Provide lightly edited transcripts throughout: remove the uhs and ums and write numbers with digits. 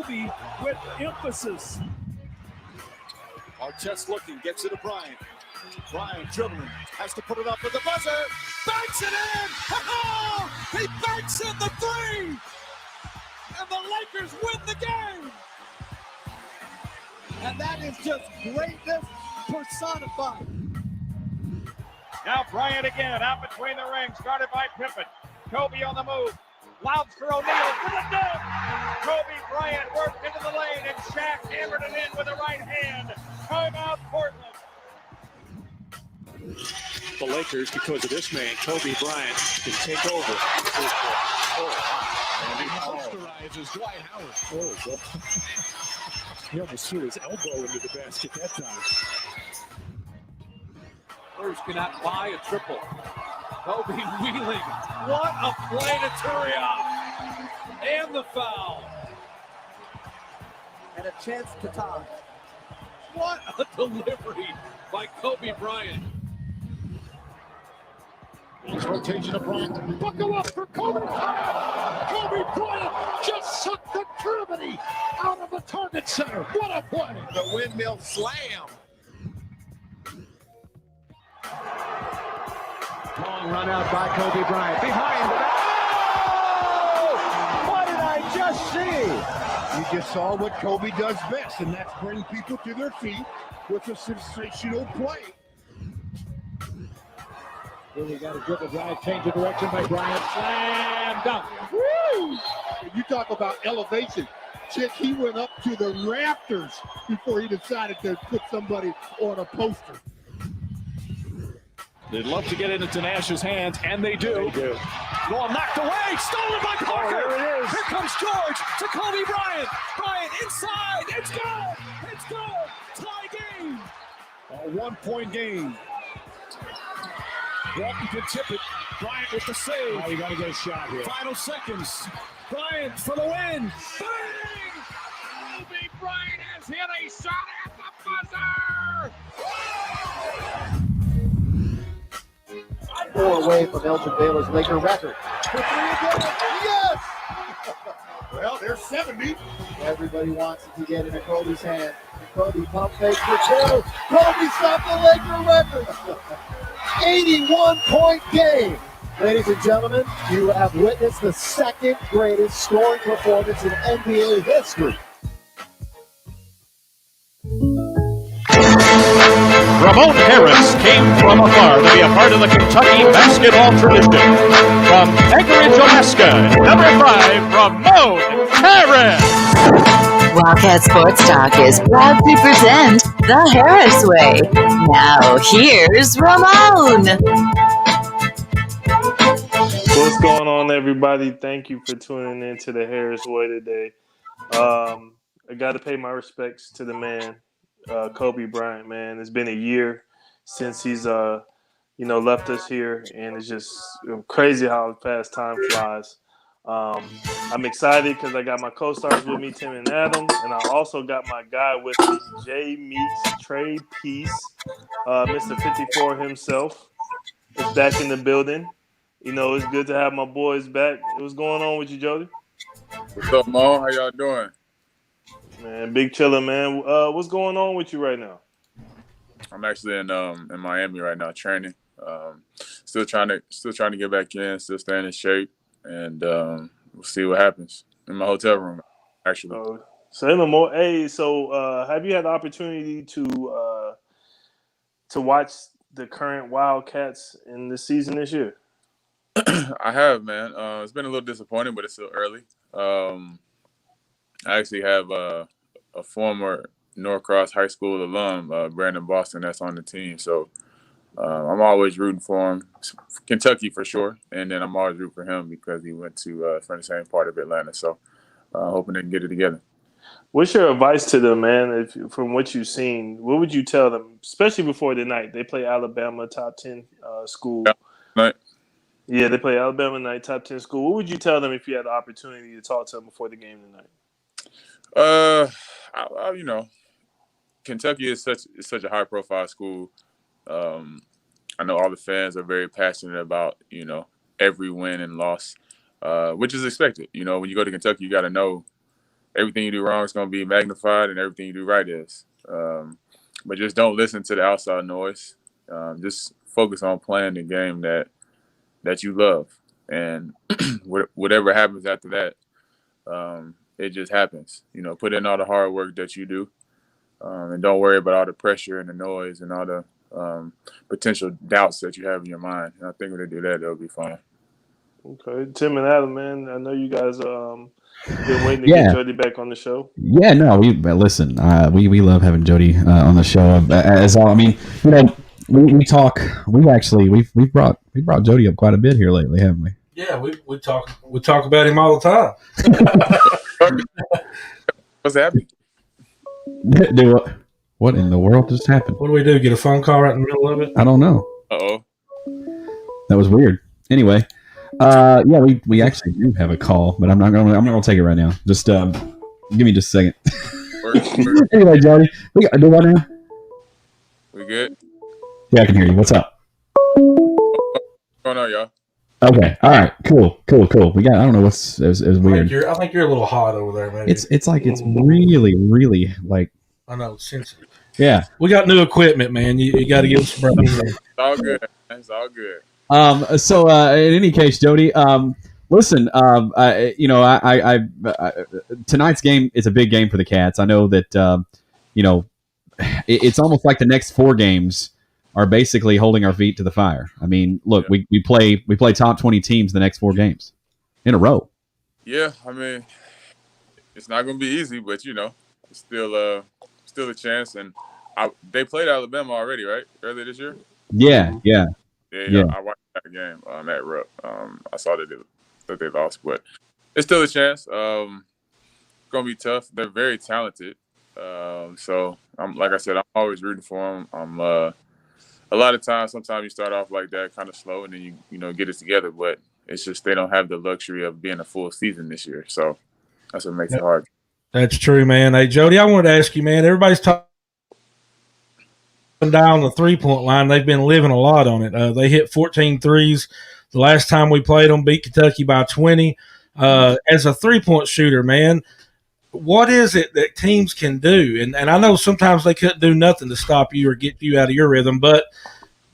Kobe with emphasis. Artest looking, gets it to Bryant. Bryant dribbling, has to put it up with the buzzer. Banks it in! Oh, he banks in the three! And the Lakers win the game! And that is just greatness personified. Now Bryant again, out between the rings, guarded by Pippen. Kobe on the move. Lobs for O'Neal for the dunk. Kobe Bryant worked into the lane, and Shaq hammered it in with the right hand. Timeout, Portland. The Lakers, because of this man, Kobe Bryant, can take over. And he posterizes Dwight Howard. Oh, well. He almost threw his elbow into the basket that time. Spurs cannot buy a triple. Kobe wheeling. What a play to Turiaf. And the foul. And a chance to tie. What a delivery by Kobe Bryant. Rotation of Bryant. Buckle up for Kobe Bryant. Kobe Bryant just sucked the gravity out of the target center. What a play. The windmill slam. Long run out by Kobe Bryant. Behind the back. Oh! What did I just see? You just saw what Kobe does best, and that's bring people to their feet with a sensational play. Really got a dribble drive, change of direction by Bryant. Slam dunk. Woo! You talk about elevation. Chick, he went up to the rafters before he decided to put somebody on a poster. They'd love to get it into Nash's hands, and they do. Ball knocked away, stolen by Parker. Oh, there it is. Here comes George to Kobe Bryant. Bryant inside. It's good. It's good. Tie game. A 1-point game. Walton can tip it. Bryant with the save. Oh, you got to get a shot here. Final seconds. Bryant for the win. Bang! Kobe Bryant has hit a shot at the buzzer. 4 away from Elgin Baylor's Laker record. Yes! Well, there's 70. Everybody wants it to get into Kobe's hand. Kobe pump fake for 2. Kobe stopped the Laker record. 81-point game. Ladies and gentlemen, you have witnessed the second greatest scoring performance in NBA history. Ramon Harris came from afar to be a part of the Kentucky basketball tradition. From Anchorage, Alaska, number 5, Ramon Harris. Wildcat Sports Talk is proud to present The Harris Way. Now, here's Ramon. What's going on, everybody? Thank you for tuning in to The Harris Way today. I got to pay my respects to the man, Kobe Bryant, man. It's been a year since he's, left us here, and it's just crazy how fast time flies. I'm excited because I got my co-stars with me, Tim and Adam, and I also got my guy with me, Jodie Meeks, Trey Peace, Mr. 54 himself is back in the building. It's good to have my boys back. What's going on with you, Jody? What's up, Mo? How y'all doing? Man, big chillin', man. What's going on with you right now? I'm actually in Miami right now, training. Still trying to get back in, still staying in shape, and we'll see what happens in my hotel room. Actually, say no more. Hey, so have you had the opportunity to watch the current Wildcats in the season this year? I have, man. It's been a little disappointing, but it's still early. I actually have a former Norcross High School alum, Brandon Boston, that's on the team. So I'm always rooting for him. Kentucky for sure. And then I'm always rooting for him because he went to from the same part of Atlanta. So hoping they can get it together. What's your advice to them, man, from what you've seen? What would you tell them, especially before the night? They play Alabama, top 10 school. Night. Yeah, they play Alabama night, top 10 school. What would you tell them if you had the opportunity to talk to them before the game tonight? Kentucky is such a high profile school. I know all the fans are very passionate about, every win and loss, which is expected. When you go to Kentucky, you got to know everything you do wrong is going to be magnified, and everything you do right is. But just don't listen to the outside noise. Just focus on playing the game that you love, and whatever happens after that, it just happens. Put in all the hard work that you do, and don't worry about all the pressure and the noise and all the potential doubts that you have in your mind. And I think when they do that, they'll be fine. Okay, Tim and Adam, man, I know you guys been waiting to get Jody back on the show. Yeah, no, listen. We love having Jody on the show. As all, I mean, we talk. We've brought Jody up quite a bit here lately, haven't we? Yeah, we talk about him all the time. What's happening? What in the world just happened? What do we do? Get a phone call right in the middle of it? I don't know. Uh-oh. That was weird. Anyway, yeah, we actually do have a call, but I'm not gonna take it right now. Just give me just a second. Anyway, Jody, we got do what now? We good? Yeah, I can hear you. What's up? What's going on, y'all? Okay. All right. Cool. I don't know what's it was weird. I think you're a little hot over there, man. It's like it's really, really like. I know, it's sensitive. Yeah. We got new equipment, man. You got to give us a break. It's all good. It's all good. So in any case, Jody, listen, tonight's game is a big game for the Cats. I know that it's almost like the next 4 games are basically holding our feet to the fire. I mean, look, we play top 20 teams the next 4 games in a row. Yeah, I mean, it's not going to be easy, but it's still a chance. And they played Alabama already, right? Earlier this year. Yeah. I watched that game at Rupp. I saw that they lost, but it's still a chance. It's gonna be tough. They're very talented. So like I said, I'm always rooting for them. A lot of times, sometimes you start off like that, kind of slow, and then you get it together. But it's just they don't have the luxury of being a full season this year. So that's what makes it hard. That's true, man. Hey, Jody, I wanted to ask you, man. Everybody's talking down the 3-point line. They've been living a lot on it. They hit 14 threes the last time we played them, beat Kentucky by 20. As a 3-point shooter, man, what is it that teams can do? And I know sometimes they couldn't do nothing to stop you or get you out of your rhythm, but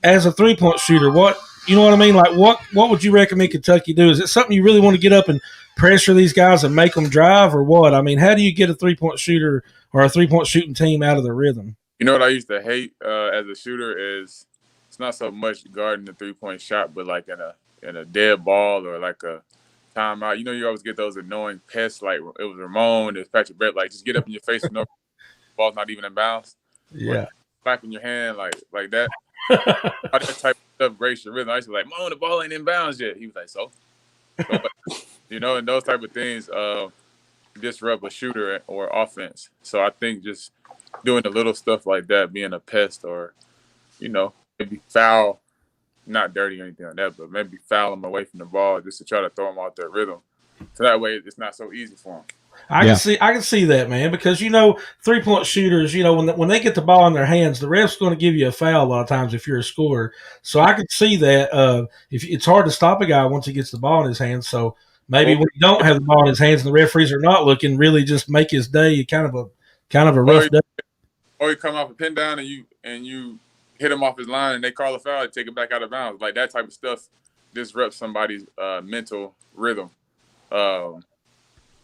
as a 3-point shooter, you know what I mean? Like what would you recommend Kentucky do? Is it something you really want to get up and pressure these guys and make them drive, or what? I mean, how do you get a 3-point shooter or a 3-point shooting team out of the rhythm? You know what I used to hate as a shooter is it's not so much guarding the 3-point shot, but like in a dead ball or like a timeout. You always get those annoying pests like it was Ramon, it was Patrick Brett, like just get up in your face and no ball's not even in bounds. Yeah. Slapping your hand like that. All that type of stuff breaks your rhythm. I used to be like, Mo, the ball ain't in bounds yet. He was like, so and those type of things disrupt a shooter or offense. So I think just doing the little stuff like that, being a pest or, maybe foul, not dirty or anything like that, but maybe foul them away from the ball just to try to throw them out their rhythm. So that way it's not so easy for them. I can see that, man, because 3-point shooters, when they get the ball in their hands, the ref's going to give you a foul a lot of times if you're a scorer. So I can see that if it's hard to stop a guy once he gets the ball in his hands. So maybe when you don't have the ball in his hands and the referees are not looking, really just make his day kind of a rough day. Or you come off a pin down and you hit him off his line and they call a foul, take it back out of bounds. Like that type of stuff disrupts somebody's mental rhythm.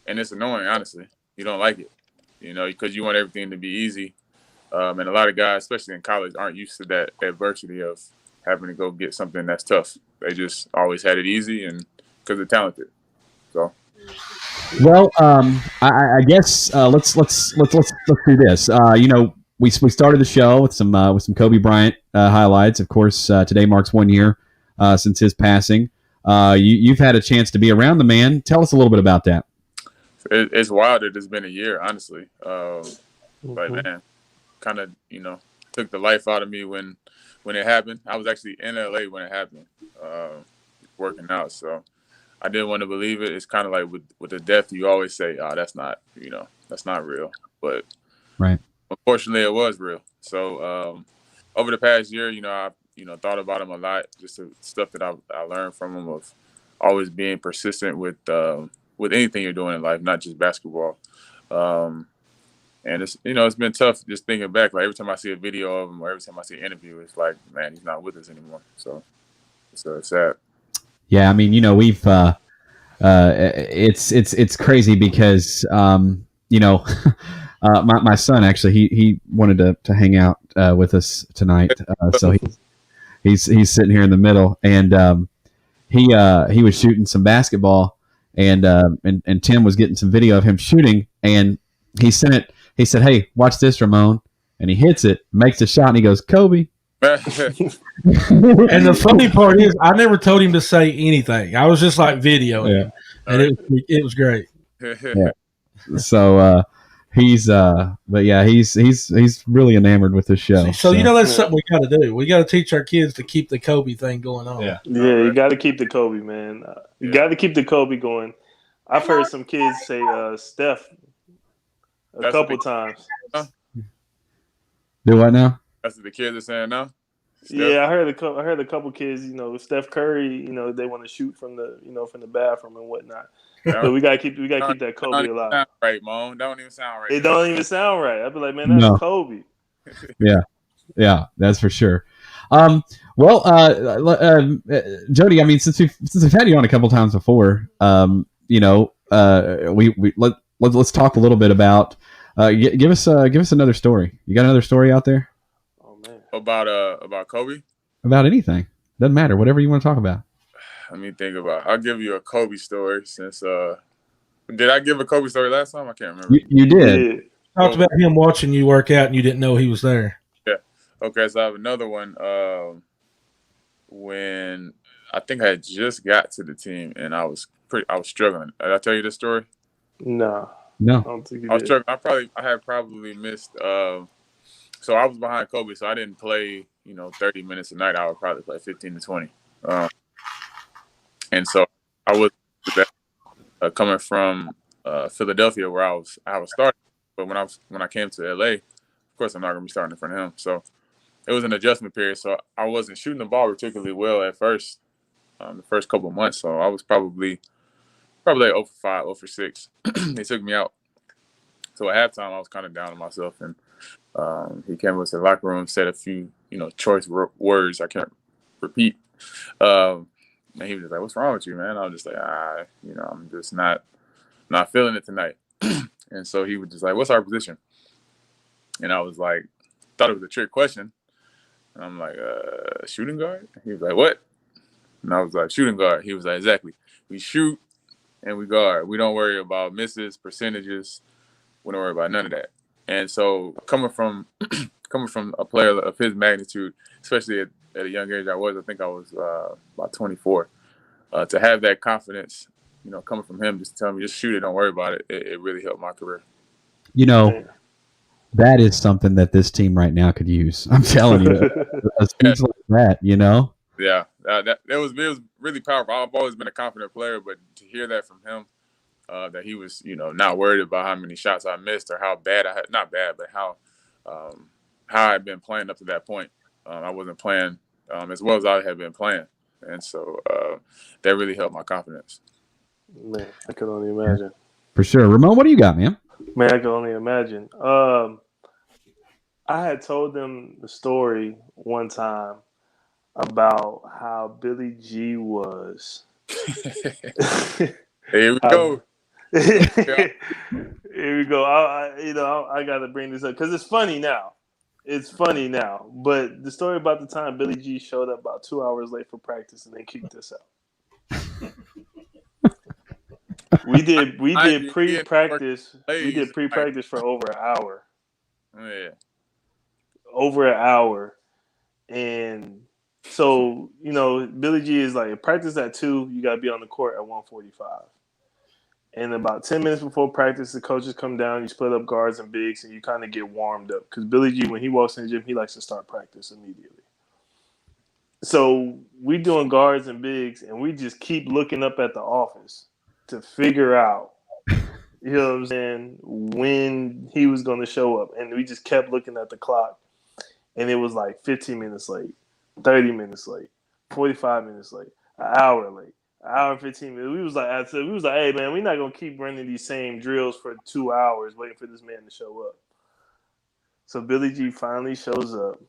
And it's annoying, honestly. You don't like it, because you want everything to be easy. And a lot of guys, especially in college, aren't used to that adversity of having to go get something that's tough. They just always had it easy and because they're talented. So. Well, I guess let's do this. We started the show with some Kobe Bryant highlights. Of course, today marks 1 year since his passing. You've had a chance to be around the man. Tell us a little bit about that. It's wild that it's been a year, honestly. But man, kind of took the life out of me when it happened. I was actually in LA when it happened, working out. So I didn't want to believe it. It's kind of like with the death, you always say, "Oh, that's not real." But right. Unfortunately, it was real. So over the past year, I thought about him a lot. Just the stuff that I learned from him of always being persistent with anything you're doing in life, not just basketball. And it's it's been tough just thinking back. Like every time I see a video of him or every time I see an interview, it's like, man, he's not with us anymore. So it's sad. Yeah, I mean, we've it's crazy because my son actually he wanted to hang out with us tonight, so he's sitting here in the middle, and he was shooting some basketball, and Tim was getting some video of him shooting, and he sent it. He said, "Hey, watch this, Ramon," and he hits it, makes a shot, and he goes, "Kobe." And the funny part is, I never told him to say anything. I was just like videoing him, and it was great. Yeah. So but yeah, he's really enamored with this show. So that's something we got to do. We got to teach our kids to keep the Kobe thing going on. Yeah, you got to keep the Kobe, man. You got to keep the Kobe going. I've heard some kids say Steph a couple times. Do what now? That's what the kids are saying now. Steph? Yeah, I heard a couple kids. Steph Curry. They want to shoot from the from the bathroom and whatnot. But we gotta keep that Kobe alive. Sound right, Mom. Don't even sound right. It don't even sound right. I'd be like, man, that's Kobe. Yeah, that's for sure. Jodie, I mean, since we've had you on a couple times before, let's talk a little bit about. Give us another story. You got another story out there? Oh man, about Kobe? About anything, doesn't matter. Whatever you want to talk about. Let me think about it. I'll give you a Kobe story since did I give a Kobe story last time? I can't remember. You did. Talked about him watching you work out and you didn't know he was there. Yeah. Okay, so I have another one. When I think I had just got to the team and I was struggling. Did I tell you this story? No. I don't think you I was did. struggling. I had probably missed so I was behind Kobe, so I didn't play, 30 minutes a night. I would probably play 15 to 20. And so I was coming from Philadelphia, where I was starting. But when I came to LA, of course I'm not gonna be starting in front of him. So it was an adjustment period. So I wasn't shooting the ball particularly well at first, the first couple of months. So I was probably like 0 for 5, 0 for 6. They took me out. So at halftime, I was kind of down on myself, and he came into the locker room, said a few choice words I can't repeat. And he was just like, "What's wrong with you, man?" I was just like, I'm just not feeling it tonight. And so he was just like, "What's our position?" And I was like, thought it was a trick question. And I'm like, shooting guard? He was like, "What?" And I was like, "Shooting guard." He was like, "Exactly. We shoot and we guard. We don't worry about misses, percentages. We don't worry about none of that." And so coming from a player of his magnitude, especially at a young age, I think I was about 24, to have that confidence, coming from him, just telling me, just shoot it, don't worry about it. It really helped my career. That is something that this team right now could use. I'm telling you, a speech like that, Yeah, it was really powerful. I've always been a confident player, but to hear that from him, that he was, not worried about how many shots I missed or how bad I had, not bad, but how I'd been playing up to that point. I wasn't playing as well as I had been playing. And so that really helped my confidence. Man, I could only imagine. For sure. Ramon, what do you got, man? Man, I can only imagine. I had told them the story one time about how Billy G was. Here we go. Here we go. I got to bring this up because it's funny now. It's funny now. But the story about the time Billy G showed up about 2 hours late for practice and then kicked us out. We did pre-practice. We did pre-practice for over an hour. Yeah. Over an hour. And so, Billy G is like, practice at 2, you got to be on the court at 1:45. And about 10 minutes before practice, the coaches come down, you split up guards and bigs, and you kind of get warmed up. Because Billy G, when he walks in the gym, he likes to start practice immediately. So we doing guards and bigs, and we just keep looking up at the office to figure out, you know what I'm saying, when he was going to show up. And we just kept looking at the clock. And it was like 15 minutes late, 30 minutes late, 45 minutes late, an hour late, hour and 15 minutes. We was like, hey man, we're not gonna keep running these same drills for 2 hours waiting for this man to show up. So Billy G finally shows up,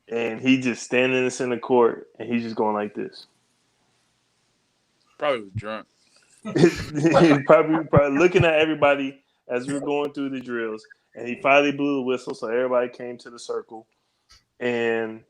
and he just standing in the center court, and he's just going like this. Probably was drunk. probably looking at everybody as we were going through the drills, and he finally blew the whistle, so everybody came to the circle, and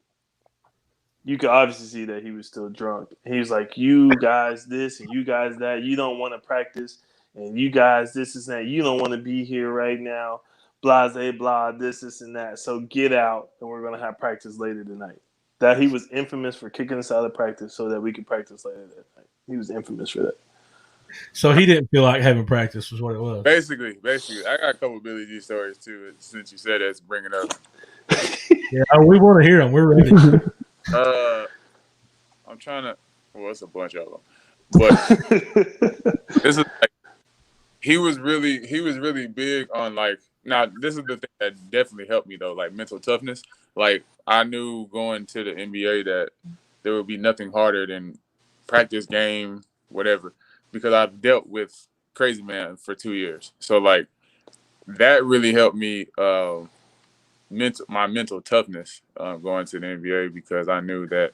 you could obviously see that he was still drunk. He was like, "You guys this and you guys that. You don't want to practice, and you guys this and that. You don't want to be here right now. Blase, blah, this and that. So get out, and we're gonna have practice later tonight." That he was infamous for kicking us out of practice so that we could practice later that night. He was infamous for that. So he didn't feel like having practice was what it was. Basically, I got a couple Billy G stories too. Since you said that's bringing up. Yeah, we want to hear them. We're ready. I'm trying to. Well, it's a bunch of them, but this is like he was really big on like. Now this is the thing that definitely helped me though, like mental toughness. Like I knew going to the NBA that there would be nothing harder than practice, game, whatever, because I've dealt with Crazy Man for 2 years. So like that really helped me my mental toughness going to the NBA, because I knew that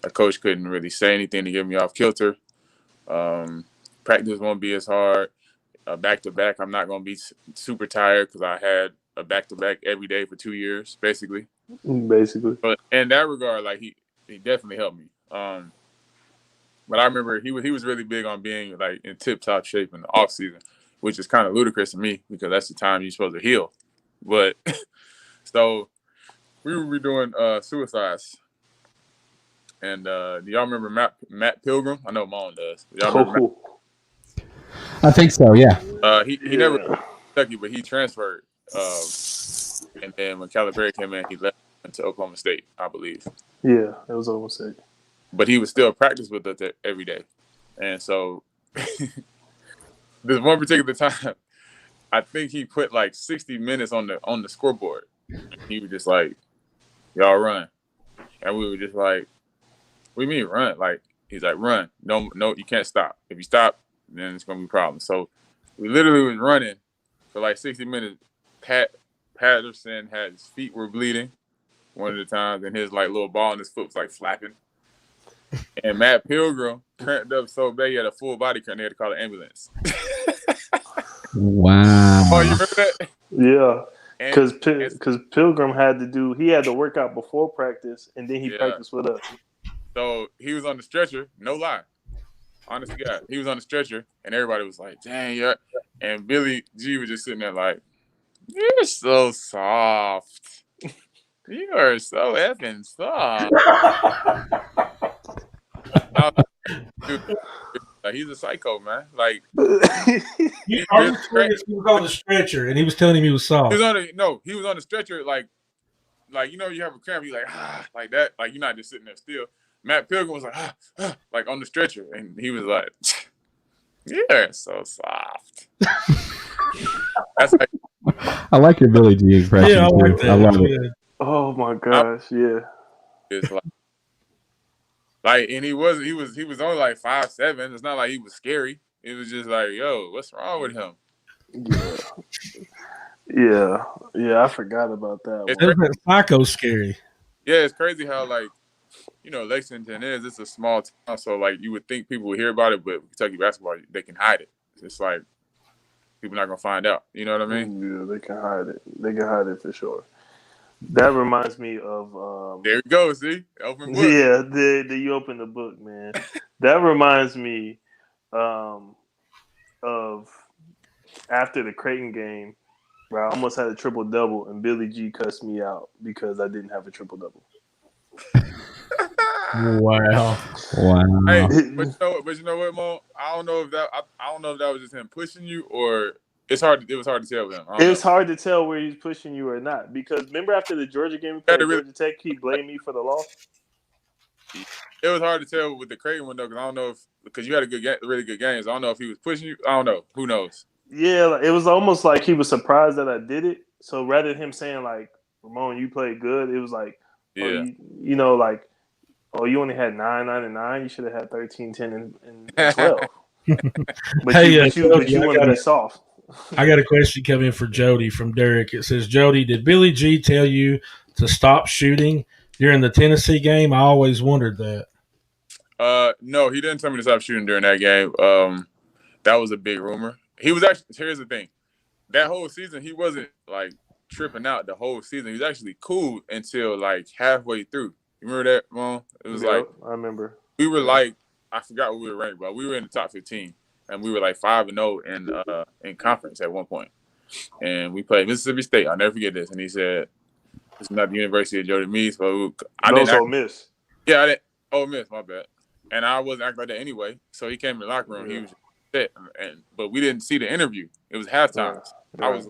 a coach couldn't really say anything to get me off kilter. Practice won't be as hard. Back-to-back, I'm not going to be super tired because I had a back-to-back every day for 2 years, basically. But in that regard, like he definitely helped me. But I remember he was really big on being like in tip-top shape in the off season, which is kind of ludicrous to me because that's the time you're supposed to heal. But so we were doing suicides. And do y'all remember Matt Pilgrim? I know Mon does. Do y'all remember Matt? I think so, yeah. He never Kentucky, but he transferred. And then when Calipari came in, he left to Oklahoma State, I believe. Yeah, it was Oklahoma State. But he would still practice with us every day. And so this one particular time, I think he put like 60 minutes on the scoreboard. He was just like, "Y'all run." And we were just like, "What do you mean run?" Like, he's like, "Run. No, you can't stop. If you stop, then it's gonna be a problem." So we literally was running for like 60 minutes. Patterson had his feet were bleeding one of the times, and his like little ball in his foot was like flapping. And Matt Pilgrim cramped up so bad he had a full body cramp. They had to call an ambulance. Wow. Oh, you remember that? Yeah. Because Pilgrim had to work out before practice, and then he practiced with us. So he was on the stretcher, no lie. Honest to God, he was on the stretcher, and everybody was like, "Dang, yeah." And Billy G was just sitting there like, "You're so soft. You are so effing soft." He's a psycho, man. Like, he was on the stretcher, and he was telling him he was soft. He was on the stretcher, like you know, you have a cramp, you like like that, like you're not just sitting there still. Matt Pilgrim was like like on the stretcher, and he was like, "You're so soft." That's like, I like your Billy G impression. Yeah, I like that. I love it. Oh my gosh, yeah. It's like, and he was only like 5'7". It's not like he was scary. It was just like, yo, what's wrong with him? Yeah. I forgot about that. That psycho scary. Yeah, it's crazy how like, you know, Lexington it's a small town, so like you would think people would hear about it, but Kentucky basketball, they can hide it. It's like people not gonna find out. You know what I mean? Yeah, they can hide it. They can hide it for sure. That reminds me of there we go. See, open book. Yeah, you open the book, man. That reminds me of after the Creighton game, where I almost had a triple double, and Billy G cussed me out because I didn't have a triple double. Wow. Hey, but you know what, Mo? I don't know if that was just him pushing you, or it was hard to tell with him. It's hard to tell where he's pushing you or not, because remember after the Georgia game, Georgia Tech, he blamed me for the loss. It was hard to tell with the Creighton one though, because I don't know because you had really good games. I don't know if he was pushing you. I don't know. Who knows? Yeah, it was almost like he was surprised that I did it. So rather than him saying like, "Ramon, you played good," it was like, yeah, you know, like, Oh, you only had 9, 9, and 9. You should have had 13, 10, and 12. But Hey, you Jody, want to be soft. I got a question coming in for Jody from Derek. It says, Jody, did Billy G tell you to stop shooting during the Tennessee game? I always wondered that. No, he didn't tell me to stop shooting during that game. That was a big rumor. He was actually. Here's the thing. That whole season, he wasn't like tripping out the whole season. He was actually cool until like halfway through. You remember that, Ramon? It was like I remember. We were like, I forgot what we were ranked, but we were in the top 15, and we were like 5-0 in conference at one point. And we played Mississippi State. I'll never forget this. And he said, "It's not the University of Jodie Meeks, but I didn't." Ole Miss. Yeah, I didn't. Ole Miss, my bad. And I wasn't acting like that anyway. So he came in the locker room. He was set, but we didn't see the interview. It was halftime. I was,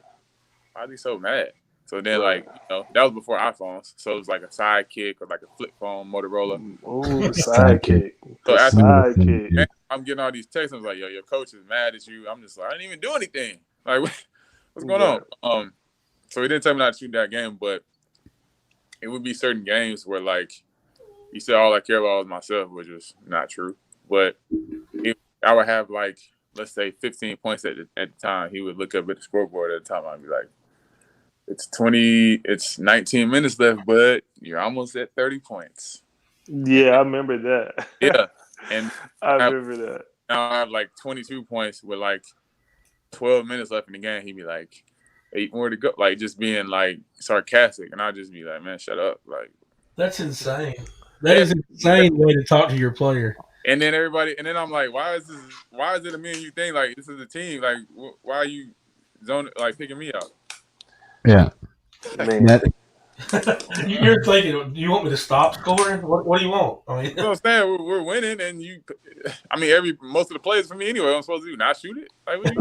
why is he so mad? So then, that was before iPhones. So it was like a sidekick or like a flip phone Motorola. Oh, sidekick. So after sidekick. I'm getting all these texts. I was like, yo, your coach is mad at you. I'm just like, I didn't even do anything. Like, what's going on? So he didn't tell me not to shoot that game, but it would be certain games where, like, he said all I care about was myself, which is not true. But if I would have, like, let's say 15 points at the time, he would look up at the scoreboard at the time. I'd be like, it's 19 minutes left, bud. You're almost at 30 points. Yeah, I remember that. Yeah. And I remember that. Now I have like 22 points with like 12 minutes left in the game. He'd be like, 8 more to go. Like, just being like sarcastic. And I'd just be like, man, shut up. Like, that's insane. That is an insane way to talk to your player. And then I'm like, why is it a me and you thing? Like, this is a team. Like, why are you picking me out? Yeah. Man. You're thinking, do you want me to stop scoring? What do you want? I mean, you know what I'm saying? We're winning, and most of the plays for me anyway. I'm supposed to do not shoot it. Like, what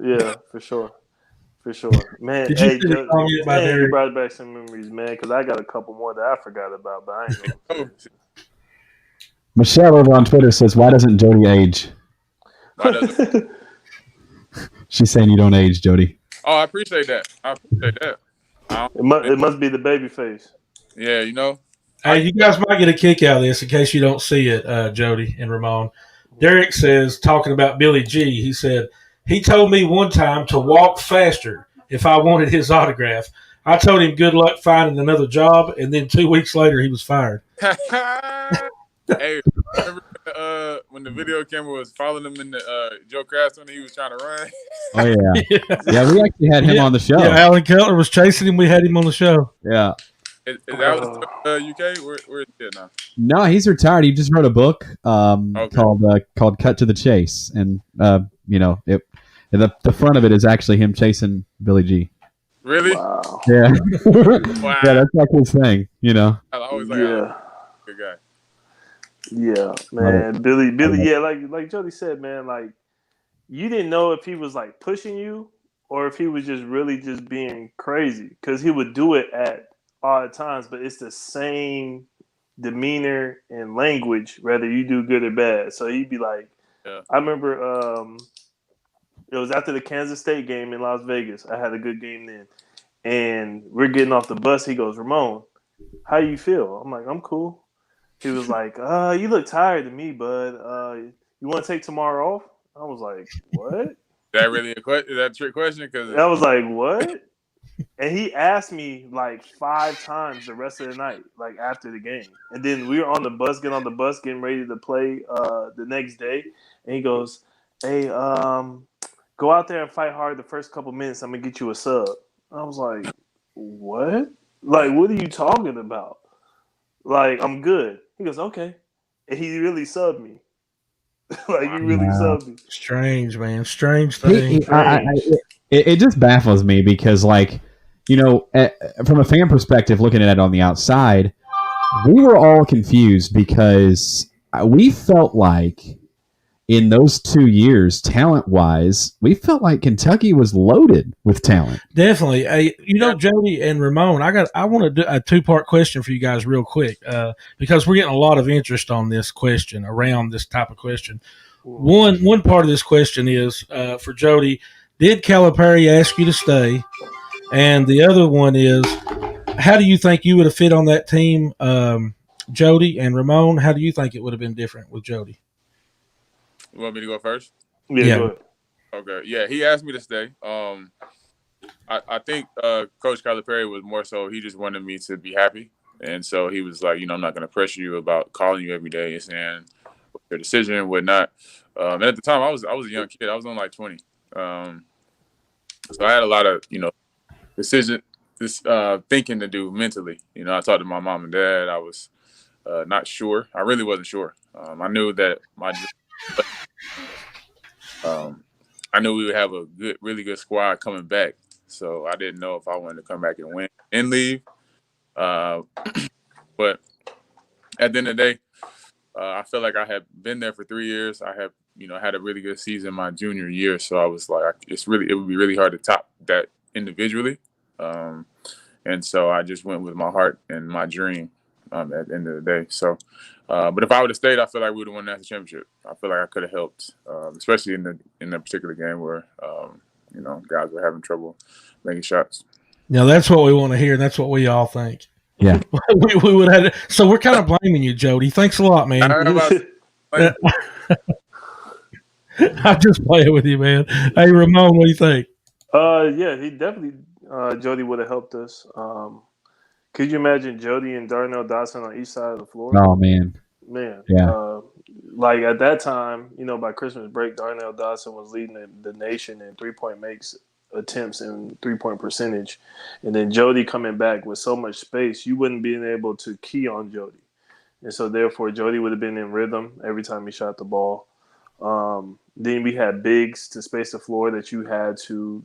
yeah, for sure. Man, Did hey, you brought back some memories, man, because I got a couple more that I forgot about, but I ain't gonna Michelle over on Twitter says, why doesn't Jody age? Why doesn't? She's saying you don't age, Jody. Oh, I appreciate that. It must be the baby face. Yeah, you know. Hey, you guys might get a kick out of this in case you don't see it, Jody and Ramon. Derek says, talking about Billy G, he said, he told me one time to walk faster if I wanted his autograph. I told him good luck finding another job, and then 2 weeks later he was fired. Hey, remember when the video camera was following him in the Joe Kraft when he was trying to run? Oh, yeah. Yeah, we actually had him on the show. Yeah, Alan Cutler was chasing him. We had him on the show. Yeah. Is that UK? Where is it now? No, he's retired. He just wrote a book called Cut to the Chase. And, the front of it is actually him chasing Billy G. Really? Wow. Yeah. Wow. Yeah, that's like his thing, I always good guy. Yeah, man. Billy, yeah, like Jody said, man, like, you didn't know if he was like pushing you or if he was just really just being crazy, because he would do it at odd times, but it's the same demeanor and language whether you do good or bad. So he'd be like, I remember it was after the Kansas State game in Las Vegas. I had a good game then, and we're getting off the bus. He goes, Ramon, how you feel? I'm like, I'm cool. He was like, you look tired to me, bud. You want to take tomorrow off? I was like, what? Is that really a question? Is that a trick question? Because I was like, what? And he asked me like 5 times the rest of the night, like after the game. And then we were on the bus, getting ready to play the next day. And he goes, hey, go out there and fight hard the first couple minutes. I'm going to get you a sub. I was like, what? Like, what are you talking about? Like, I'm good. He goes, okay. And he really subbed me. Like, he really subbed me. Strange, man. Strange thing. It just baffles me because, like, from a fan perspective, looking at it on the outside, we were all confused because we felt like in those 2 years, talent-wise, we felt like Kentucky was loaded with talent. Definitely. Jody and Ramon, I want to do a 2-part question for you guys real quick because we're getting a lot of interest on this question, around this type of question. One part of this question is for Jody, did Calipari ask you to stay? And the other one is, how do you think you would have fit on that team Jodie and Ramon, how do you think it would have been different with Jodie? You want me to go first? Yeah, go ahead. Okay. Yeah, he asked me to stay. I think Coach Calipari was more so he just wanted me to be happy. And so he was like, I'm not going to pressure you about calling you every day and saying your decision and whatnot. And at the time, I was a young kid. I was on like 20. So I had a lot of, thinking to do mentally. I talked to my mom and dad. I was not sure. I really wasn't sure. I knew that I knew we would have a really good squad coming back. So I didn't know if I wanted to come back and win and leave. But at the end of the day, I felt like I had been there for 3 years. I have, had a really good season my junior year. So I was like, it would be really hard to top that individually. And so I just went with my heart and my dream at the end of the day. So, but if I would have stayed, I feel like we would have won the national championship. I feel like I could have helped, especially in that particular game where, guys were having trouble making shots. Now that's what we want to hear. And that's what we all think. Yeah. we would have. So we're kind of blaming you, Jodie. Thanks a lot, man. I'm just playing with you, man. Hey, Ramon, what do you think? Yeah, he definitely. Jodie would have helped us. Could you imagine Jodie and Darnell Dotson on each side of the floor? Oh man. Yeah. Like at that time, by Christmas break, Darnell Dotson was leading the nation in 3-point makes, attempts, and 3-point percentage, and then Jodie coming back with so much space, you wouldn't be able to key on Jodie, and so therefore Jodie would have been in rhythm every time he shot the ball. Then we had bigs to space the floor that you had to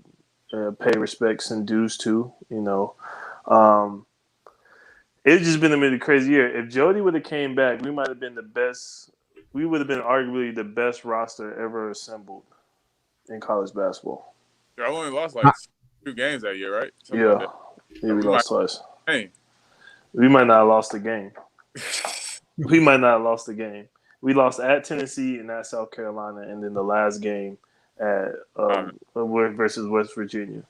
pay respects and dues to. It's just been a really crazy year. If Jodie would have came back, we might have been the best. We would have been arguably the best roster ever assembled in college basketball. I only lost like 2 games that year, right? Yeah, we lost twice. We might not have lost the game. We lost at Tennessee and at South Carolina, and then the last game at versus West Virginia.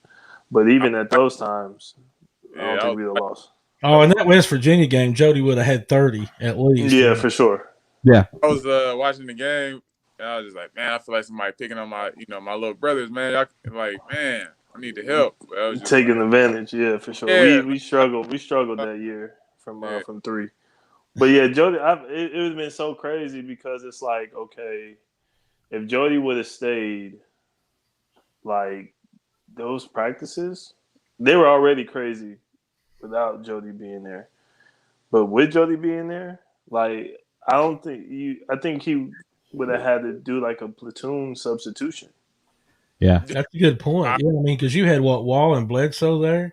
But even at those times, I don't think we'd have lost. Oh, in that West Virginia game, Jodie would have had 30 at least. Yeah, for sure. Yeah. I was watching the game, and I was just like, man, I feel like somebody picking on my, my little brothers, man. Y'all like, man, I need the help. Taking advantage, yeah, for sure. Yeah. We struggled that year from 3. But yeah, Jodie, it would have been so crazy because it's like, okay, if Jodie would have stayed, like those practices, they were already crazy without Jodie being there. But with Jodie being there, like I think he would have had to do like a platoon substitution. Yeah, that's a good point. Yeah, I mean, because you had Wall and Bledsoe there.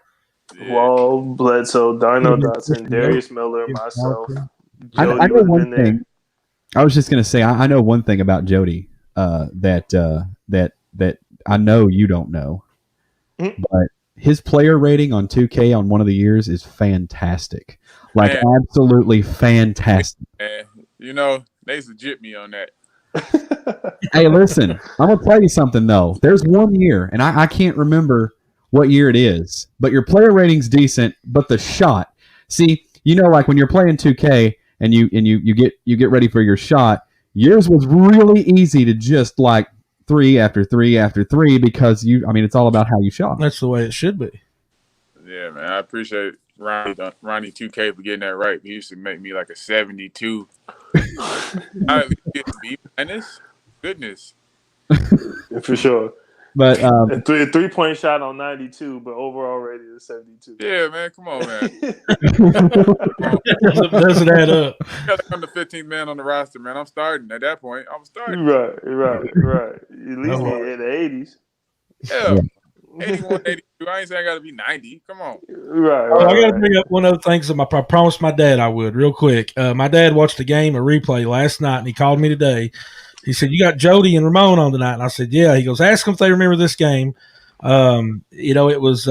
Wall, Bledsoe, Darnell Dotson, Darius Miller, myself. I know one thing. I was just going to say, I know one thing about Jodie that I know you don't know, but his player rating on 2K on one of the years is fantastic, like absolutely fantastic. They legit me on that. Hey, listen, I'm gonna tell you something though. There's one year, and I can't remember what year it is, but your player rating's decent, but the shot. See, like when you're playing 2K and you get ready for your shot, yours was really easy to just like 3 after 3 after 3 because it's all about how you shot. That's the way it should be. Yeah, man, I appreciate Ronnie 2K for getting that right. He used to make me like a 72. I get to be minus. Goodness. For sure. But a 3-point shot on 92, but overall rating is 72. Yeah, man, come on, man. Doesn't add up. I'm the 15th man on the roster, man. I'm starting at that point. I'm starting. Right. At least in the 80s. Yeah. 81, 82. I ain't saying I got to be 90. Come on. Right. I got to bring up one of the things that I promised my dad I would real quick. My dad watched a replay last night, and he called me today. He said, "You got Jodie and Ramon on tonight." And I said, "Yeah." He goes, "Ask them if they remember this game." It was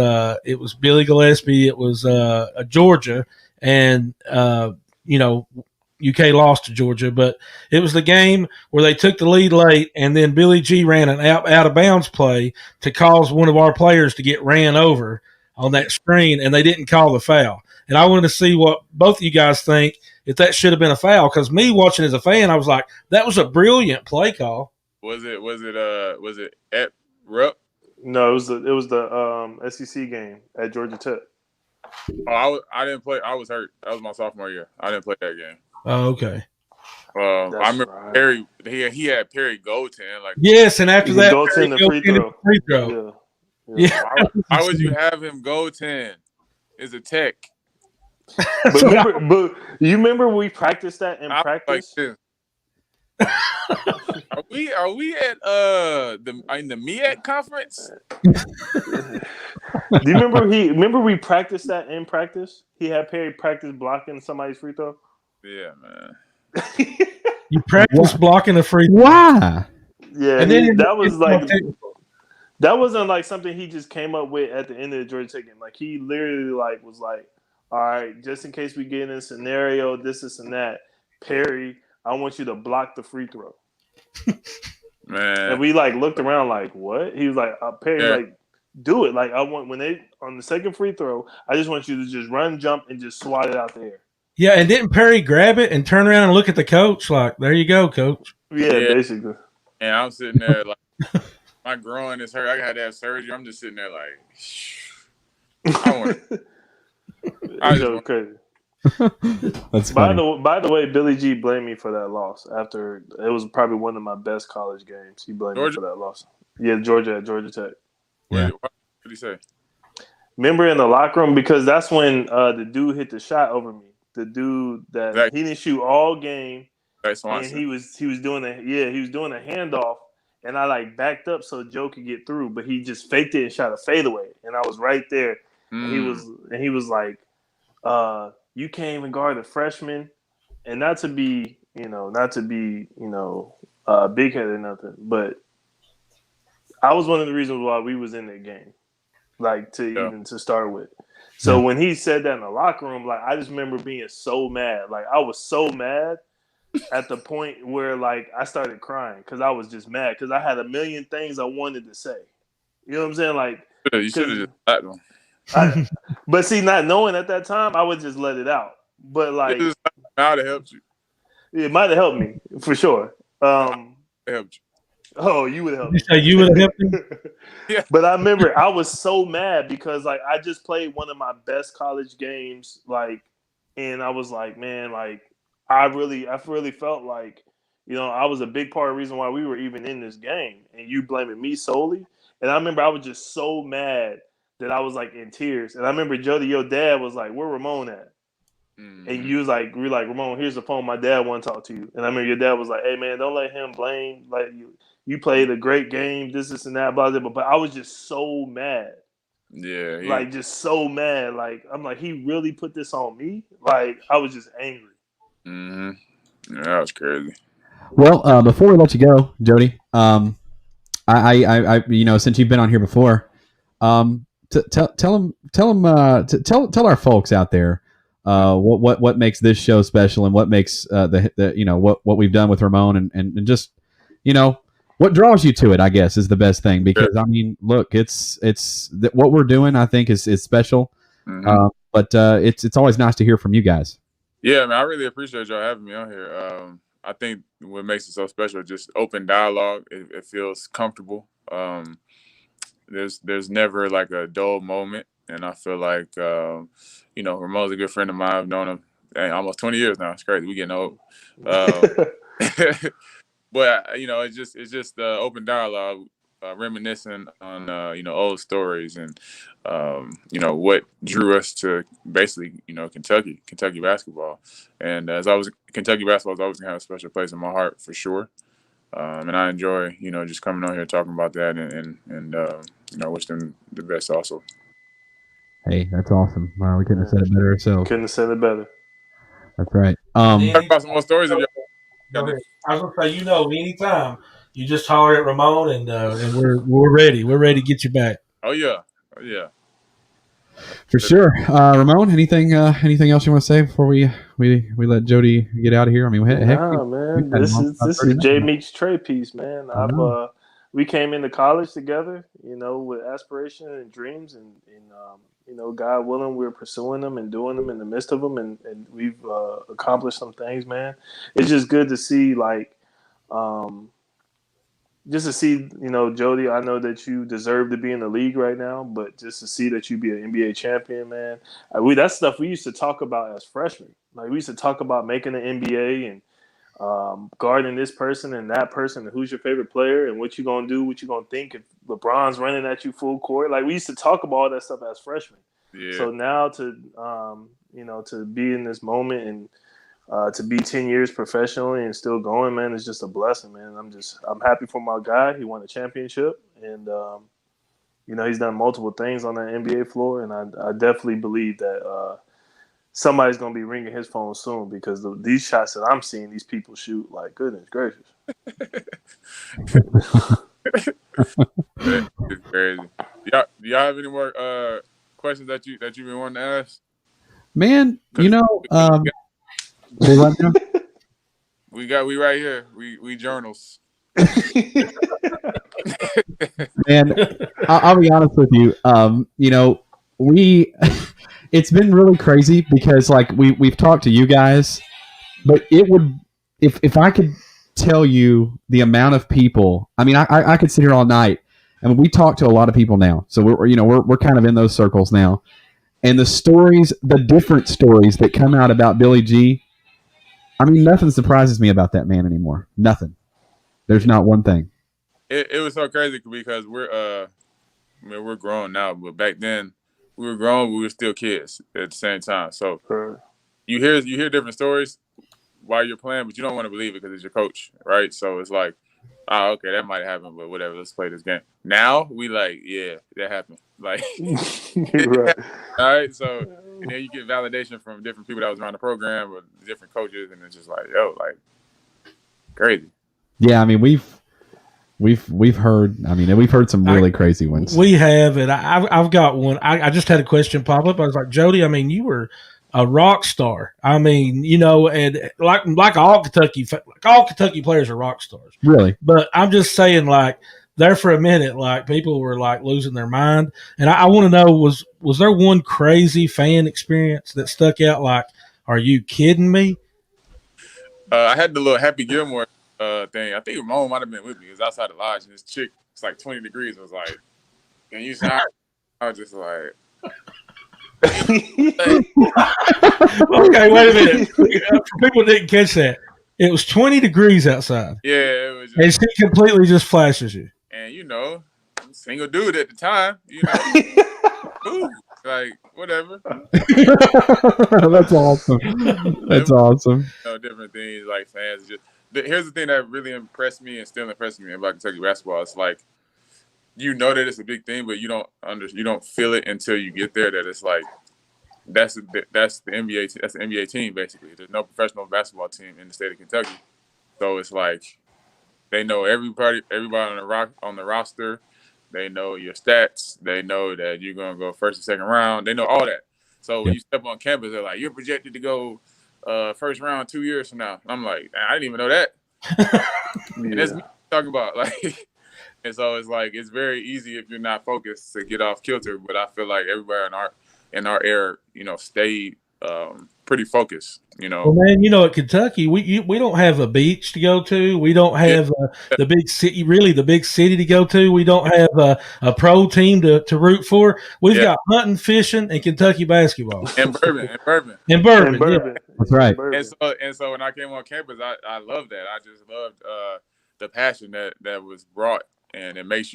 Billy Gillespie. It was Georgia, and UK lost to Georgia, but it was the game where they took the lead late, and then Billy G ran an out of bounds play to cause one of our players to get ran over on that screen, and they didn't call the foul. And I wanted to see what both of you guys think. if that should have been a foul. Because me watching as a fan, I was like, that was a brilliant play call. Was it at Rupp? No, it was the SEC game at Georgia Tech. Oh, I didn't play. I was hurt. That was my sophomore year. I didn't play that game. Oh, okay. I remember Perry. He had Perry goaltend. Like yes, and after that, goaltend the free throw. Yeah. Why would you have him goaltend? It's a tech. But you remember we practiced that in practice? Like are we at the MEAC conference? Do you remember we practiced that in practice? He had Perry practice blocking somebody's free throw. Yeah, man. You practice blocking a free throw. Why? Yeah, and then that was like that wasn't like something he just came up with at the end of the Georgia Tech game. Like he literally like was like, all right, just in case we get in a scenario, this and that, Perry, I want you to block the free throw. Man. And we like looked around like, what? He was like, Perry, like, do it. Like I want when they on the second free throw, I just want you to just run, jump, and just swat it out there. Yeah, and didn't Perry grab it and turn around and look at the coach like, there you go, coach? Yeah, basically. And I'm sitting there like, my groin is hurt. I got to have surgery. I'm just sitting there like, I just want crazy. That's funny. By the way, Billy G blamed me for that loss. After it was probably one of my best college games. He blamed me for that loss. Yeah, Georgia at Georgia Tech. Yeah. What did he say? Remember in the locker room, because that's when the dude hit the shot over me. The dude that he didn't shoot all game, and he was doing a handoff, and I like backed up so Joe could get through, but he just faked it and shot a fadeaway, and I was right there, and he was like, "You can't even guard the freshman," and not to be big headed or nothing, but I was one of the reasons why we was in that game, like even to start with. So when he said that in the locker room, like I just remember being so mad. Like I was so mad at the point where like I started crying because I was just mad because I had a million things I wanted to say. You know what I'm saying? Like you should have just let them. But see, not knowing at that time, I would just let it out. But like it might have helped you. It might have helped me for sure. It helped you. Oh, you would help me. You would have helped me? Yeah. But I remember I was so mad because like I just played one of my best college games, like, and I was like, man, like I really felt like, I was a big part of the reason why we were even in this game, and you blaming me solely. And I remember I was just so mad that I was like in tears. And I remember Jodie, your dad was like, "Where Ramon at?" And you was like, "We're like, Ramon, here's the phone. My dad want to talk to you." And I remember your dad was like, "Hey man, don't let him blame like you. You played a great game, this and that, blah, blah, blah." But I was just so mad. Yeah. Like, just so mad. Like, I'm like, he really put this on me? Like, I was just angry. Mm-hmm. Yeah, that was crazy. Well, before we let you go, Jodie, I since you've been on here before, tell our folks out there what makes this show special and what makes what we've done with Ramon and just what draws you to it, I guess, is the best thing, because I mean, look, it's what we're doing, I think is special. Mm-hmm. But it's always nice to hear from you guys. Yeah, man, I really appreciate y'all having me on here. I think what makes it so special is just open dialogue. It feels comfortable. There's never like a dull moment, and I feel like Ramon's a good friend of mine. I've known him almost 20 years now. It's crazy. We getting old. But it's just open dialogue, reminiscing on old stories and what drew us to basically Kentucky basketball. And Kentucky basketball is always gonna have a special place in my heart for sure. And I enjoy just coming on here talking about that and wish them the best also. Hey, that's awesome. Wow, we couldn't have said it better ourselves. Couldn't have said it better. That's right. Talk about some more stories of y'all. I was gonna say, anytime you just holler at Ramon and we're ready. We're ready to get you back. Oh yeah. For sure. Ramon, anything else you want to say before we let Jodie get out of here? I mean, man, this is J Meeks Trey piece, man. We came into college together, with aspiration and dreams, and God willing, we're pursuing them and doing them in the midst of them, and we've accomplished some things, man. It's just good to see, just to see, Jody, I know that you deserve to be in the league right now, but just to see that you be an NBA champion, man, that's stuff we used to talk about as freshmen. Like, we used to talk about making the NBA and guarding this person and that person, and who's your favorite player and what you gonna do, what you gonna think if LeBron's running at you full court. Like, we used to talk about all that stuff as freshmen. Yeah. So now to to be in this moment and to be 10 years professionally and still going, man, is just a blessing, man. I'm happy for my guy. He won a championship, and he's done multiple things on the NBA floor, and I definitely believe that somebody's gonna be ringing his phone soon, because these shots that I'm seeing these people shoot, like, goodness gracious. It's crazy. Do y'all have any more questions that you've been wanting to ask? Man, we right here. We journals. And I'll be honest with you. It's been really crazy because, like, we've talked to you guys, but it would, if I could tell you the amount of people. I mean, I could sit here all night, and we talk to a lot of people now. So we're kind of in those circles now, and the different stories that come out about Billy G. I mean, nothing surprises me about that man anymore. Nothing. There's not one thing. It was so crazy because we're grown now, but back then we were grown, but we were still kids at the same time. So you hear different stories while you're playing, but you don't want to believe it because it's your coach, right? So it's like, oh, okay, that might happen, but whatever, let's play this game. Now we like, yeah, that happened. Like, right. All right, so and then you get validation from different people that was around the program or different coaches, and it's just like, yo, like, crazy. Yeah, I mean, we've heard. I mean, we've heard some really crazy ones. We have, and I've got one. I just had a question pop up. I was like, Jody, I mean, you were a rock star. I mean, and like all Kentucky players are rock stars. Really? But I'm just saying, like, there for a minute, like, people were like losing their mind. And I want to know, was there one crazy fan experience that stuck out? Like, are you kidding me? I had the little Happy Gilmore thing. I think Ramon might have been with me. He was outside the lodge, and this chick, it's like 20 degrees. I was like, can you sign? I was just like, okay, wait a minute. People didn't catch that. It was 20 degrees outside. Yeah, it was. And she completely just flashes you. And single dude at the time, ooh, like, whatever. That's awesome. That's awesome. Different things like fans. Here's the thing that really impressed me and still impresses me about Kentucky basketball. It's like, that it's a big thing, but you don't feel it until you get there. That it's like that's the NBA. That's the NBA team basically. There's no professional basketball team in the state of Kentucky, so it's like they know everybody on the roster. They know your stats. They know that you're gonna go first or second round. They know all that. So when you step on campus, they're like, you're projected to go first round 2 years from now. And I'm like, I didn't even know that. And that's me talking about, like. And so it's like, it's very easy if you're not focused to get off kilter. But I feel like everybody in our era, stayed pretty focused. Well, man, at Kentucky, we don't have a beach to go to. We don't have the big city to go to. We don't have a pro team to root for. We've got hunting, fishing, and Kentucky basketball. And bourbon. Yeah. That's right. And so when I came on campus, I loved that. I just loved the passion that was brought. And it made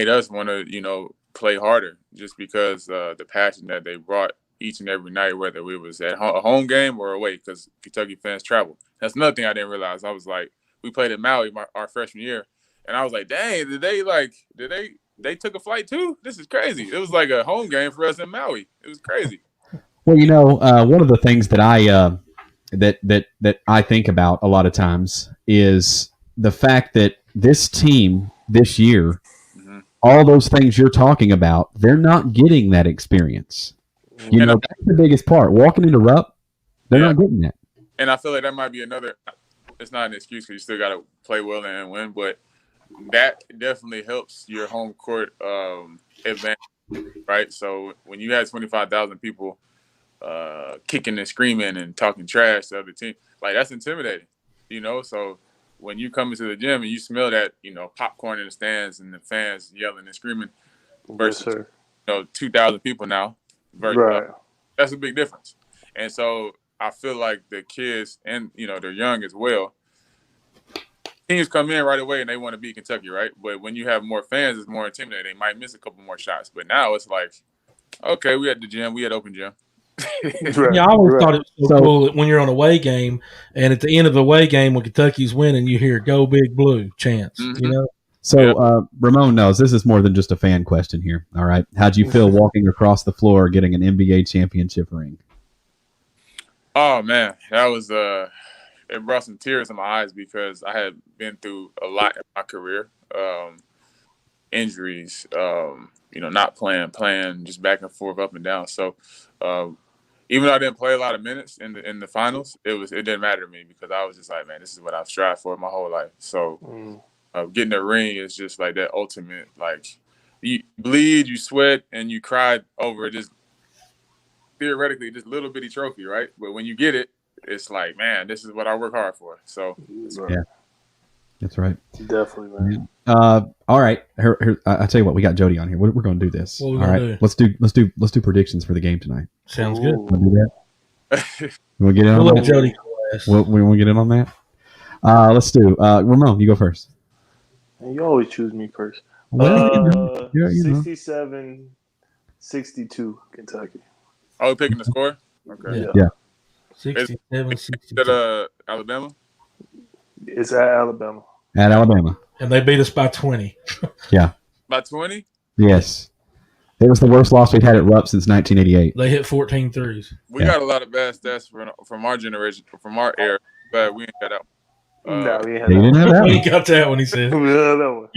us want to, play harder just because the passion that they brought each and every night, whether it was at a home game or away, because Kentucky fans travel. That's another thing I didn't realize. I was like, we played at Maui our freshman year, and I was like, dang, did they took a flight too? This is crazy. It was like a home game for us in Maui. It was crazy. Well, one of the things that I think about a lot of times is the fact that this team this year, all those things you're talking about, they're not getting that experience. That's the biggest part. Walking into Rupp, they're not getting that. And I feel like that might be it's not an excuse because you still got to play well and win, but that definitely helps your home court advantage right? So when you had 25,000 people kicking and screaming and talking trash to other teams, like that's intimidating, you know. So when you come into the gym and you smell that, you know, popcorn in the stands and the fans yelling and screaming versus, Yes, 2,000 people now, right. that's a big difference. And so I feel like the kids, and they're young as well. Teams come in right away and they want to beat Kentucky, right? But when you have more fans, it's more intimidating. They might miss a couple more shots. But now it's like, okay, we at the gym, we at open gym. Yeah, I always thought it was so cool that when you're on a away game, and at the end of the away game when Kentucky's winning, you hear "Go Big Blue" chants. So Ramon knows this is more than just a fan question here. All right, how'd you feel walking across the floor getting an NBA championship ring? Oh man, that was it brought some tears in my eyes because I had been through a lot in my career, injuries, not playing, just back and forth, up and down. So even though I didn't play a lot of minutes in the finals, it didn't matter to me because I was just like, man, this is what I've strived for my whole life. So getting a ring is just like that ultimate, like you bleed, you sweat, and you cry over just theoretically this little bitty trophy, right? But when you get it, it's like, man, this is what I work hard for. So yeah, that's right. Definitely, man. All right. Here, I tell you what, we got Jodie on here. We're going to do this. All right. Let's do predictions for the game tonight. Sounds good. We'll do that. We'll get in on that. Jodie. We want to get in on that. Let's do. Ramon, you go first. You always choose me first. Well, 67-62 Kentucky. Oh, we're picking the score? Okay. Yeah. 67-62. Alabama? It's at Alabama. At Alabama. And they beat us by 20. Yeah. By 20? Yes. It was the worst loss we've had at Rupp since 1988. They hit 14 threes. We got a lot of bad stats from our generation, from our era, but we ain't got that one. No, we didn't have that one. He got that one, he said. Listen,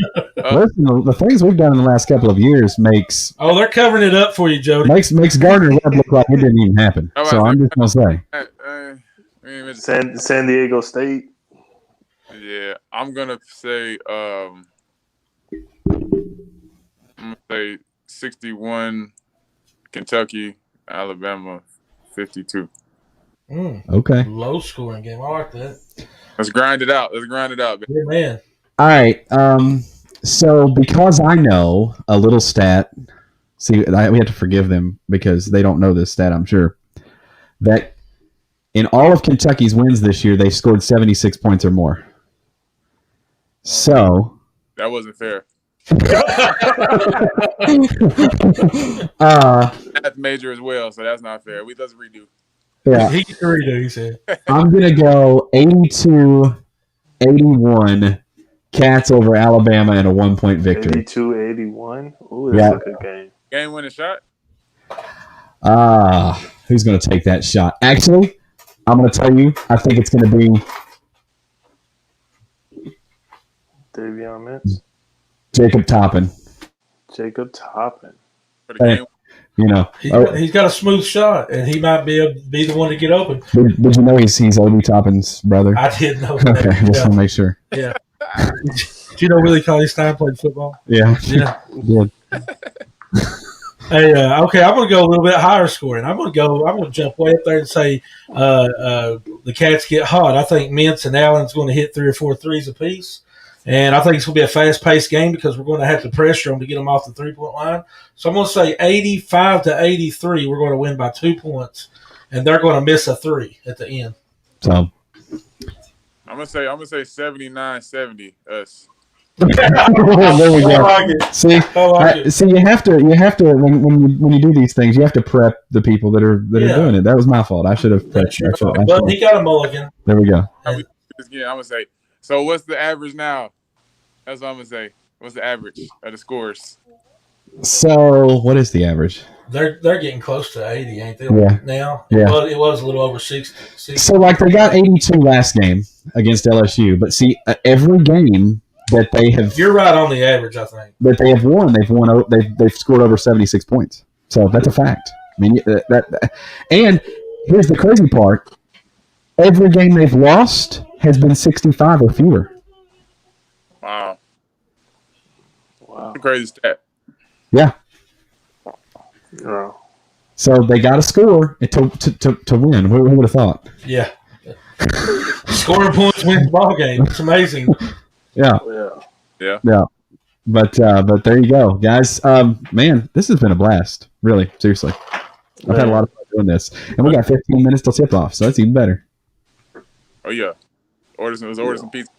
the things we've done in the last couple of years makes... Oh, they're covering it up for you, Jodie. Makes Gardner Webb look like it didn't even happen. So I'm just going to say. San Diego State. Yeah, I'm going to say 61 Kentucky, Alabama 52. Okay. Low scoring game. I like that. Let's grind it out. Baby. Yeah, man. All right. So because I know a little stat, we have to forgive them because they don't know this stat, I'm sure, that in all of Kentucky's wins this year, they've scored 76 points or more. So that wasn't fair. Math major as well, so that's not fair. Let's redo. Yeah. He can redo, he said. I'm going to go 82-81 Cats over Alabama in a 1-point victory. 82-81? Ooh, that's a good game. Game-winning shot? Who's going to take that shot? Actually, I'm going to tell you, I think it's going to be Davion Mintz. Jacob Toppin. Hey, he's got a smooth shot, and he might be the one to get open. Did you know he's Obi Toppin's brother? I did know that. Okay, just want to make sure. Yeah. Did you know Willie Cauley-Stein played football? Yeah. Good. Hey, okay, I'm going to go a little bit higher scoring. I'm going to jump way up there and say the Cats get hot. I think Mintz and Allen's going to hit 3 or 4 threes apiece. And I think it's going to be a fast-paced game because we're going to have to pressure them to get them off the three-point line. So I'm going to say 85-83. We're going to win by 2 points, and they're going to miss a 3 at the end. So I'm going to say 79-70 us. There we go. See, you have to when you do these things, you have to prep the people that are doing it. That was my fault. I should have prepped. But he got a mulligan. There we go. I'm going to say. So what's the average now? That's what I'm going to say. What's the average of the scores? So what is the average? They're getting close to 80, ain't they? Yeah. Now? Yeah. Well, it was a little over 60. So like they got 82 last game against LSU, but see every game that they have. You're right on the average, I think. That they have won. They've scored over 76 points. So that's a fact. I mean and here's the crazy part. Every game they've lost has been 65 or fewer. Wow. That's a crazy stat. Yeah. Oh. So they got to score to win. Who would have thought? Yeah. Scoring points wins the ball game. It's amazing. Yeah. But there you go, guys. Man, this has been a blast. Really, seriously. I've had a lot of fun doing this, and we got 15 minutes till tip off, so that's even better. Oh yeah, order some pizza.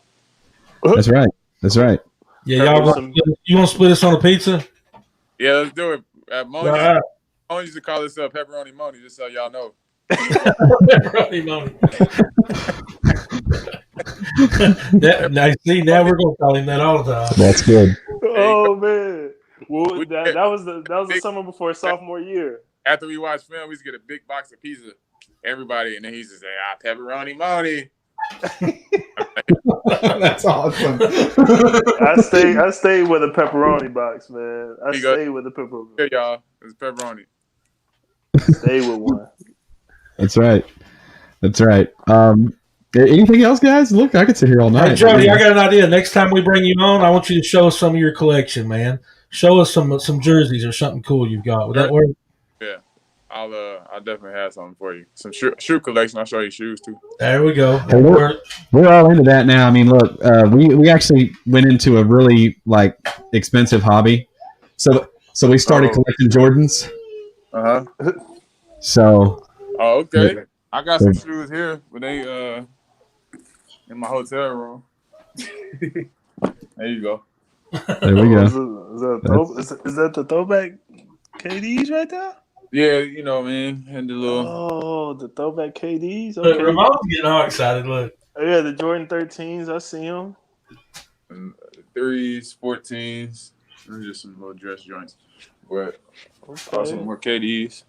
That's right. Yeah, y'all. You want to split us on a pizza? Yeah, let's do it. Mon used to call this pepperoni money, just so y'all know. Pepperoni money. Now we're gonna call him that all the time. That's good. Oh man, well that was the summer before sophomore year. After we watched film, we used to get a big box of pizza, everybody, and then he used to say, pepperoni money. That's awesome. I stayed with a pepperoni box, man. I stayed with a pepperoni. Here, y'all, it's pepperoni. Stay with one. That's right. Anything else, guys? Look, I could sit here all night. Hey, Jody, I got an idea. Next time we bring you on, I want you to show us some of your collection, man. Show us some jerseys or something cool you've got. Would that work? Yeah, I'll definitely have something for you. Some shoe collection. I'll show you shoes too. There we go. Hey, we're all into that now. I mean, look, we actually went into a really expensive hobby, so we started collecting Jordans. So. Oh, okay. Yeah. I got some shoes here, but they in my hotel room. There you go. There we go. Is that the throwback KDs right there? Yeah, you know, man, and the little. Oh, the throwback KDs. Okay. Look, Ramon's getting all excited. Look. Oh, yeah, the Jordan 13s. I see them. And 3s, 14s, and just some little dress joints. But also more KDs.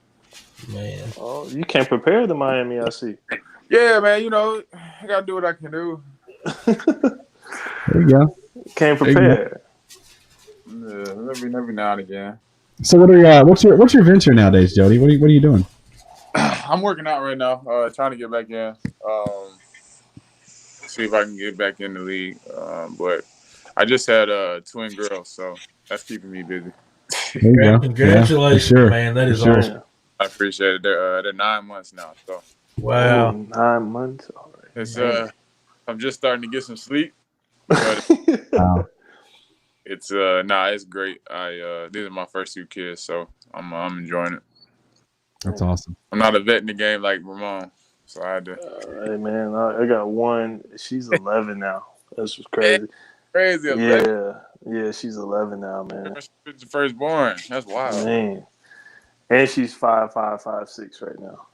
Man. Oh, you can't prepare the Miami, I see. Yeah, man, you know, I gotta do what I can do. There you go. Can't prepare. Yeah, every now and again. So what's your venture nowadays, Jody? What are you doing? I'm working out right now, trying to get back in. See if I can get back in the league. But I just had twin girls, so that's keeping me busy. There you go. Congratulations, man. That is awesome. I appreciate it. They're 9 months now, so. Wow. 9 months. All right. It's I'm just starting to get some sleep. But wow. It's it's great. These are my first 2 kids, so I'm enjoying it. That's awesome. I'm not a vet in the game like Ramon, so I had to. Hey man, I got one. She's 11 now. That's just crazy. Crazy. 11. Yeah, she's 11 now, man. She's the firstborn. That's wild. Man, and she's 5'5", 5'6" right now.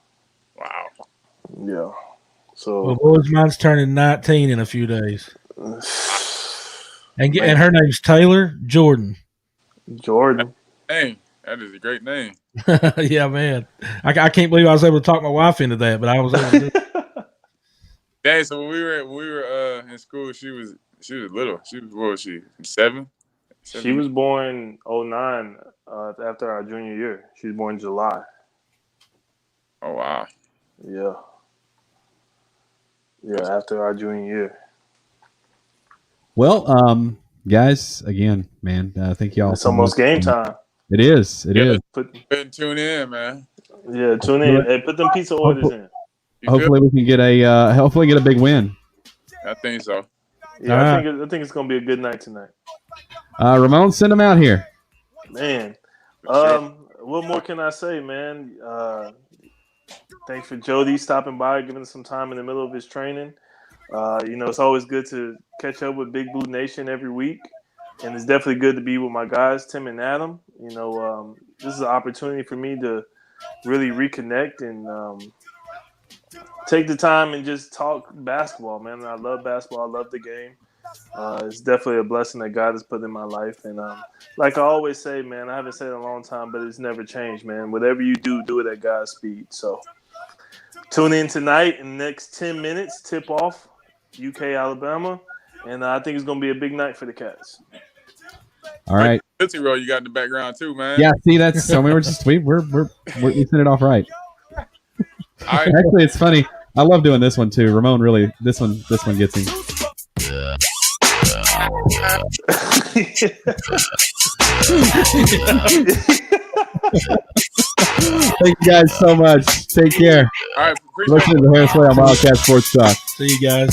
Wow. Yeah. So. Well, boys, mine's turning 19 in a few days. And her name's Taylor Jordan. Jordan. Hey, that is a great name. Yeah, man. I can't believe I was able to talk my wife into that, but I was able to do it. Dang, so when we were in school, she was little. What was she? 7? She was born 09 after our junior year. She was born in July. Oh wow. Yeah. Yeah, after our junior year. Well, guys, again, man, thank y'all. It's almost game time. It is. It is. Tune in, man. Yeah, tune in. Hey, put them pizza orders in. Hopefully, we can get a big win. I think so. Yeah, I think it's gonna be a good night tonight. Ramon, send them out here. Man, what more can I say, man? Thanks for Jody stopping by, giving us some time in the middle of his training. It's always good to catch up with Big Blue Nation every week, and it's definitely good to be with my guys, Tim and Adam. This is an opportunity for me to really reconnect and take the time and just talk basketball, man. I love basketball. I love the game. It's definitely a blessing that God has put in my life. And like I always say, man, I haven't said it in a long time, but it's never changed, man. Whatever you do, do it at God's speed. So tune in tonight in the next 10 minutes, tip off, UK, Alabama. And I think it's going to be a big night for the Cats. All right. Tootsie Roll you got in the background too, man. Yeah, see, that's so we're sent it off right. Actually, it's funny. I love doing this one too. Ramon really this one gets him. Thank you guys so much. Take care. All right, appreciate Listen to the Harris Way on Wildcat Sports Talk. See you guys.